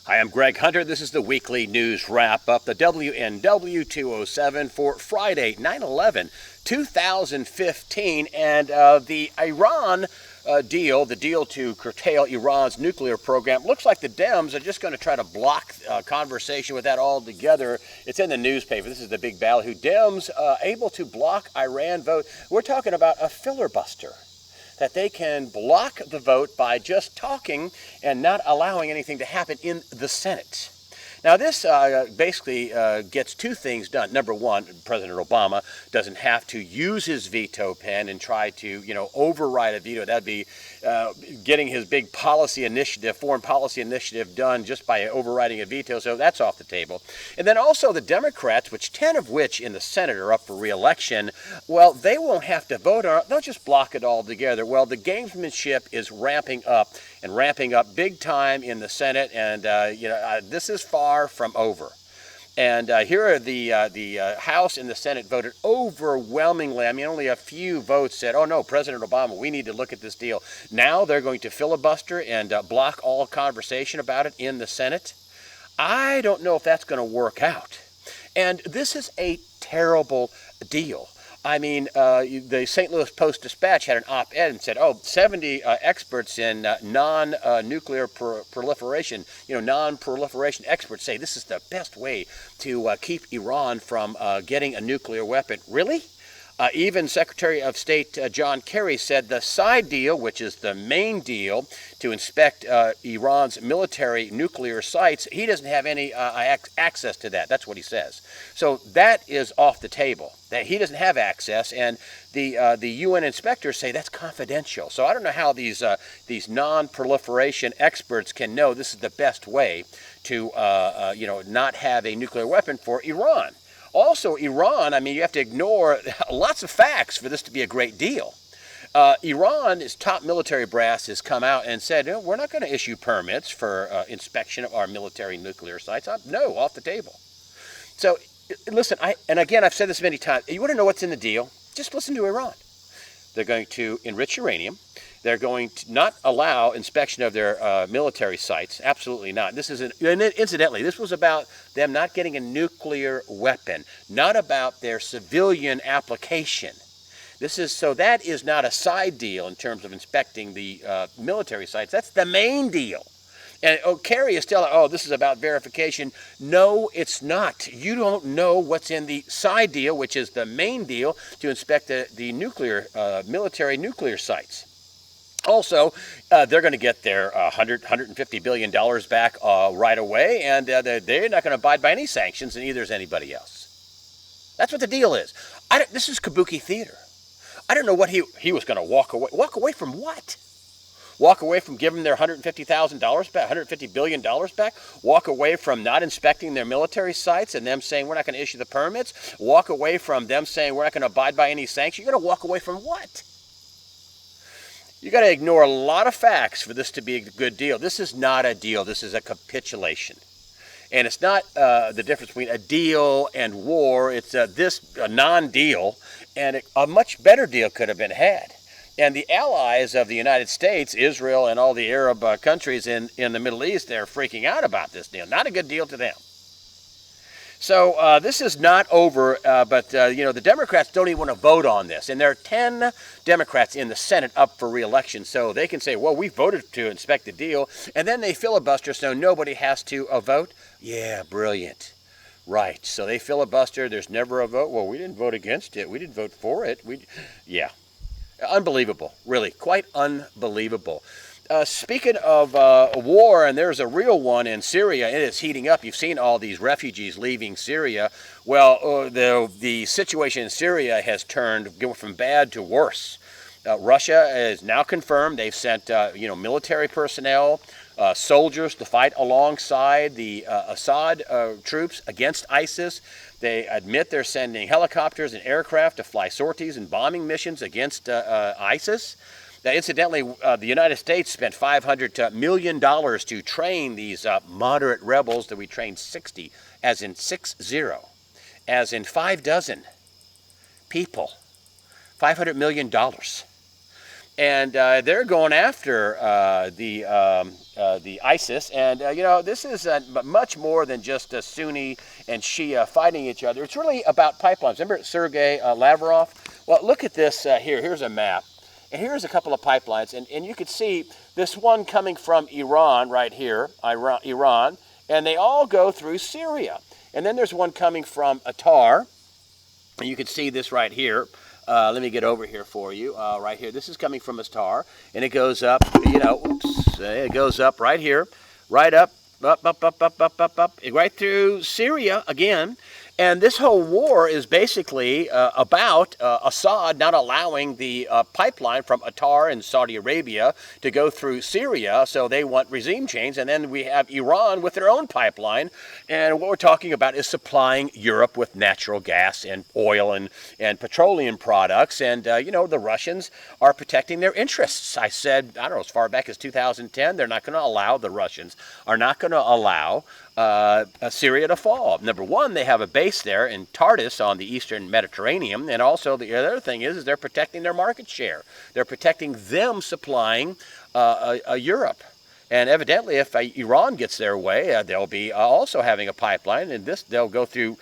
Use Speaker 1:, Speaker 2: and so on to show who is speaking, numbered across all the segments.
Speaker 1: Hi, I'm Greg Hunter. This is the weekly news wrap-up, the WNW 207 for Friday, 9/11/2015, and the Iran deal, the deal to curtail Iran's nuclear program. Looks like the Dems are just going to try to block conversation with that altogether. It's in the newspaper. This is the big ballyhoo. Dems able to block Iran vote. We're talking about a filibuster, that they can block the vote by just talking and not allowing anything to happen in the Senate. Now, this basically gets two things done. Number one, President Obama doesn't have to use his veto pen and try to, override a veto. That'd be getting his big policy initiative, foreign policy initiative done just by overriding a veto. So that's off the table. And then also the Democrats, which 10 of which in the Senate are up for re-election, well, they won't have to vote on it. They'll just block it all together. Well, the gamesmanship is ramping up big time in the Senate, and this is far from over. And here are the House and the Senate voted overwhelmingly. I mean, only a few votes said, oh no, President Obama, we need to look at this deal. Now they're going to filibuster and block all conversation about it in the Senate. I don't know if that's going to work out. And this is a terrible deal. I mean, the St. Louis Post-Dispatch had an op-ed and said, 70 experts in non-nuclear proliferation, non-proliferation experts say this is the best way to keep Iran from getting a nuclear weapon. Really? Even Secretary of State John Kerry said the side deal, which is the main deal to inspect Iran's military nuclear sites, he doesn't have any access to that. That's what he says. So that is off the table, that he doesn't have access, and the UN inspectors say that's confidential. So I don't know how these non-proliferation experts can know this is the best way to not have a nuclear weapon for Iran. Also, Iran, I mean, you have to ignore lots of facts for this to be a great deal. Iran's top military brass has come out and said, we're not going to issue permits for inspection of our military nuclear sites. No, off the table. So, listen, I've said this many times. You want to know what's in the deal? Just listen to Iran. They're going to enrich uranium. They're going to not allow inspection of their military sites. Absolutely not. Incidentally, this was about them not getting a nuclear weapon, not about their civilian application. That is not a side deal in terms of inspecting the military sites. That's the main deal. And Kerry is still, this is about verification. No, it's not. You don't know what's in the side deal, which is the main deal to inspect the military nuclear sites. Also, they're going to get their $150 billion back right away, and they're not going to abide by any sanctions, and neither is anybody else. That's what the deal is. This is kabuki theater. I don't know what he was going to walk away. Walk away from what? Walk away from giving their $150,000 back, $150 billion back? Walk away from not inspecting their military sites and them saying we're not going to issue the permits? Walk away from them saying we're not going to abide by any sanctions? You're going to walk away from what? You got to ignore a lot of facts for this to be a good deal. This is not a deal. This is a capitulation. And it's not the difference between a deal and war. It's a non-deal, and a much better deal could have been had. And the allies of the United States, Israel, and all the Arab countries in the Middle East, they're freaking out about this deal. Not a good deal to them. So this is not over, but the Democrats don't even want to vote on this. And there are 10 Democrats in the Senate up for re-election, so they can say, well, we voted to inspect the deal, and then they filibuster so nobody has to vote. Yeah, brilliant. Right, so they filibuster, there's never a vote. Well, we didn't vote against it. We didn't vote for it. Yeah, unbelievable, really, quite unbelievable. Speaking of war, and there's a real one in Syria, it is heating up. You've seen all these refugees leaving Syria. Well, the situation in Syria has turned from bad to worse. Russia is now confirmed. They've sent military personnel, soldiers to fight alongside the Assad troops against ISIS. They admit they're sending helicopters and aircraft to fly sorties and bombing missions against ISIS. Now, incidentally, the United States spent $500 million to train these moderate rebels. That we trained 60, as in 60, as in 6 people. $500 million. and they're going after the ISIS. And this is much more than just Sunni and Shia fighting each other. It's really about pipelines. Remember Sergei Lavrov? Well, look at this here. Here's a map. And here's a couple of pipelines. And you can see this one coming from Iran right here, Iran, and they all go through Syria. And then there's one coming from Qatar. And you can see this right here. Let me get over here for you. Right here. This is coming from Qatar. And it goes up, it goes up right here, right up, right through Syria again. And this whole war is basically about Assad not allowing the pipeline from Qatar and Saudi Arabia to go through Syria, so they want regime change. And then we have Iran with their own pipeline. And what we're talking about is supplying Europe with natural gas and oil and petroleum products. And, the Russians are protecting their interests. I said, I don't know, as far back as 2010, they're not going to allow, the Russians are not going to allow Syria to fall. Number one, they have a base there in Tartus on the eastern Mediterranean, and also the other thing is they're protecting their market share. They're protecting them supplying Europe. And evidently, if Iran gets their way, they'll be also having a pipeline, and they'll go through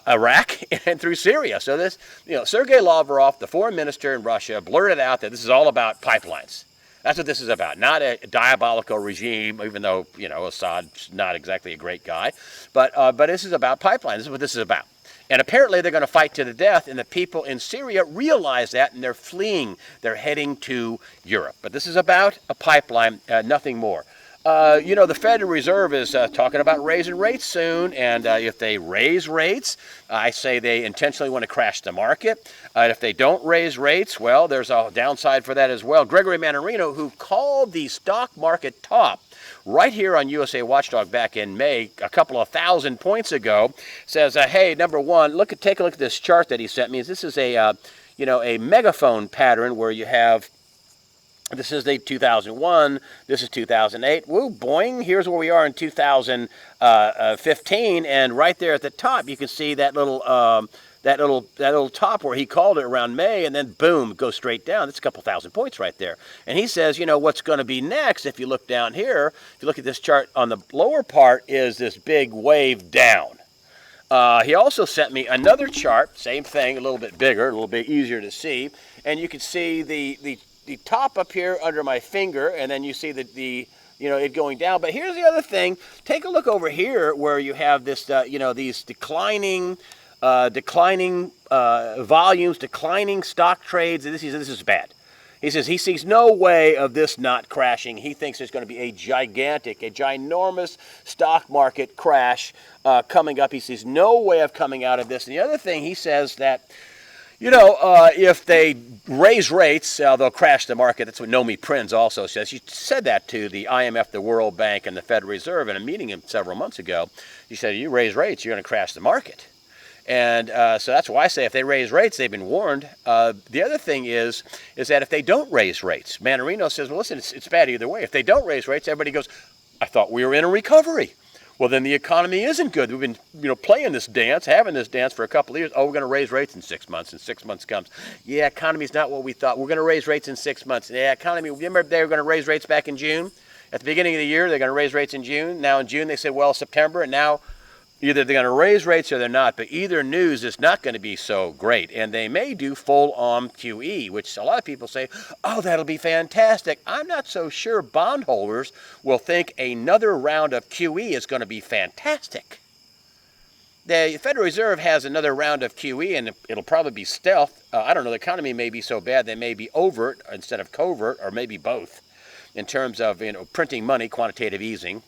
Speaker 1: Iraq and through Syria. So this, Sergei Lavrov, the foreign minister in Russia, blurted out that this is all about pipelines. That's what this is about, not a diabolical regime, even though, Assad's not exactly a great guy. But this is about pipelines. This is what this is about. And apparently they're going to fight to the death, and the people in Syria realize that, and they're fleeing. They're heading to Europe. But this is about a pipeline, nothing more. The Federal Reserve is talking about raising rates soon, and if they raise rates, I say they intentionally want to crash the market. If they don't raise rates, well, there's a downside for that as well. Gregory Mannarino, who called the stock market top right here on USA Watchdog back in May, a couple of thousand points ago, says, hey, number one, take a look at this chart that he sent me. This is a megaphone pattern where you have, this is the 2001, this is 2008. Woo, boing, here's where we are in 2015, and right there at the top, you can see that little top where he called it around May, and then boom, goes straight down. That's a couple thousand points right there. And he says, what's going to be next, if you look down here, if you look at this chart on the lower part, is this big wave down. He also sent me another chart, same thing, a little bit bigger, a little bit easier to see, and you can see the top up here under my finger, and then you see it going down. But here's the other thing. Take a look over here where you have this, these declining volumes, declining stock trades. This is bad. He says he sees no way of this not crashing. He thinks there's going to be a ginormous stock market crash coming up. He sees no way of coming out of this. And the other thing, he says that, if they raise rates, they'll crash the market. That's what Nomi Prinz also says. She said that to the IMF, the World Bank, and the Federal Reserve in a meeting several months ago. She said, you raise rates, you're going to crash the market. And so that's why I say if they raise rates, they've been warned. The other thing is that if they don't raise rates, Mannarino says, well, listen, it's bad either way. If they don't raise rates, everybody goes, I thought we were in a recovery. Well, then the economy isn't good. We've been, playing this dance, having this dance for a couple of years. Oh, we're going to raise rates in 6 months, and 6 months comes. Yeah, economy's not what we thought. We're going to raise rates in 6 months. Yeah, economy, remember they were going to raise rates back in June? At the beginning of the year, they're going to raise rates in June. Now in June, they said, well, September, and now either they're going to raise rates or they're not, but either news is not going to be so great. And they may do full-on QE, which a lot of people say, oh, that'll be fantastic. I'm not so sure bondholders will think another round of QE is going to be fantastic. The Federal Reserve has another round of QE, and it'll probably be stealth. I don't know, the economy may be so bad they may be overt instead of covert, or maybe both, in terms of printing money, quantitative easing.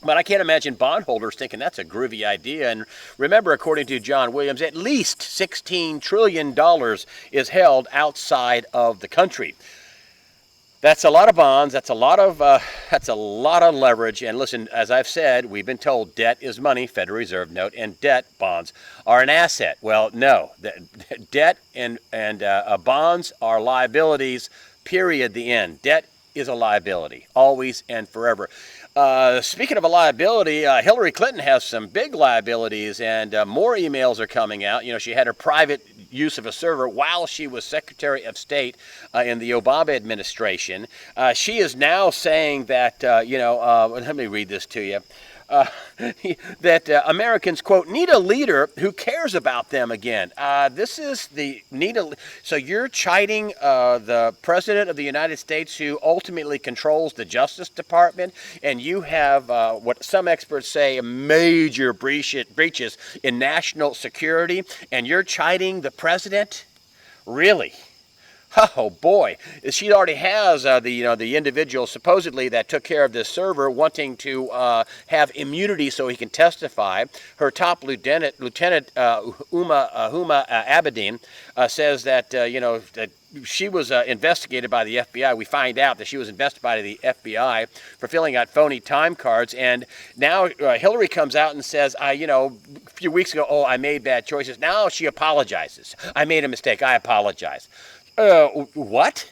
Speaker 1: But I can't imagine bondholders thinking that's a groovy idea. And remember, according to John Williams, at least $16 trillion is held outside of the country. That's a lot of bonds. That's a lot of leverage. And listen, as I've said, we've been told debt is money, Federal Reserve note, and debt bonds are an asset. Well, no, debt and bonds are liabilities. Period. The end. Debt is a liability, always and forever. Speaking of a liability, Hillary Clinton has some big liabilities, and more emails are coming out. You know, she had her private use of a server while she was Secretary of State in the Obama administration. She is now saying that, let me read this to you. That Americans, quote, need a leader who cares about them again. This is the need a. So you're chiding the President of the United States, who ultimately controls the Justice Department, and you have what some experts say major breaches in national security, and you're chiding the President? Really? Oh boy, she already has the individual supposedly that took care of this server wanting to have immunity so he can testify. Her top lieutenant Huma Abedin says that that she was investigated by the FBI. We find out that she was investigated by the FBI for filling out phony time cards, and now Hillary comes out and says, a few weeks ago, oh, I made bad choices. Now she apologizes. I made a mistake. I apologize. What?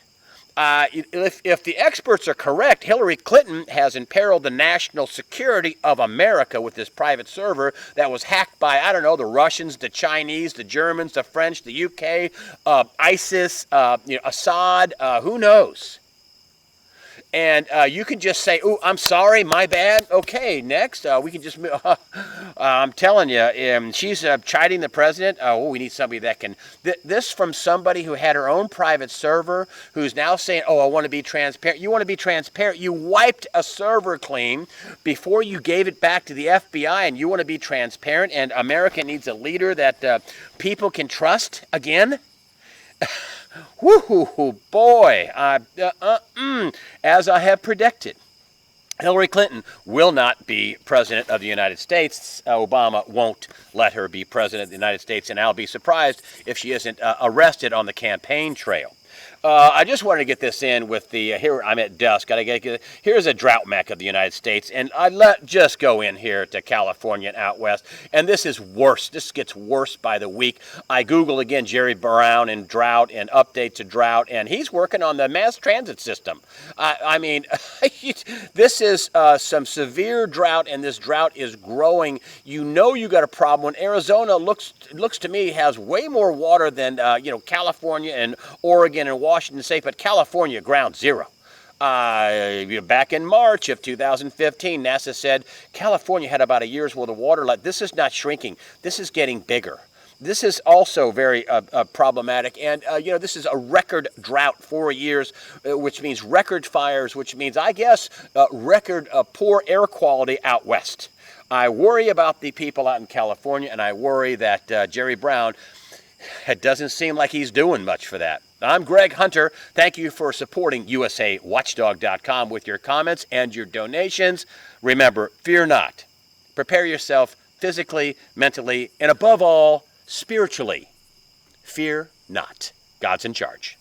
Speaker 1: If the experts are correct, Hillary Clinton has imperiled the national security of America with this private server that was hacked by, I don't know, the Russians, the Chinese, the Germans, the French, the UK, ISIS, Assad, who knows? And you can just say, "Oh, I'm sorry, my bad." Okay, next we can just. I'm telling you, she's chiding the president. Oh, we need somebody that can. This from somebody who had her own private server, who's now saying, "Oh, I want to be transparent." You want to be transparent? You wiped a server clean before you gave it back to the FBI, and you want to be transparent. And America needs a leader that people can trust again. Woo-hoo-hoo, boy, as I have predicted, Hillary Clinton will not be president of the United States. Obama won't let her be president of the United States, and I'll be surprised if she isn't arrested on the campaign trail. I just wanted to get this in with the, here I'm at dusk, here's a drought mecca of the United States, and just go in here to California and out west, and this is worse. This gets worse by the week. I Google again Jerry Brown and drought and update to drought, and he's working on the mass transit system. I mean, this is some severe drought, and this drought is growing. You know you got a problem when Arizona looks to me has way more water than California and Oregon and Washington State, but California ground zero. Back in March of 2015, NASA said California had about a year's worth of water left. This is not shrinking. This is getting bigger. This is also very problematic, and this is a record drought, 4 years, which means record fires, which means, I guess, record poor air quality out west. I worry about the people out in California, and I worry that Jerry Brown, it doesn't seem like he's doing much for that. I'm Greg Hunter. Thank you for supporting USAWatchdog.com with your comments and your donations. Remember, fear not. Prepare yourself physically, mentally, and above all, spiritually. Fear not. God's in charge.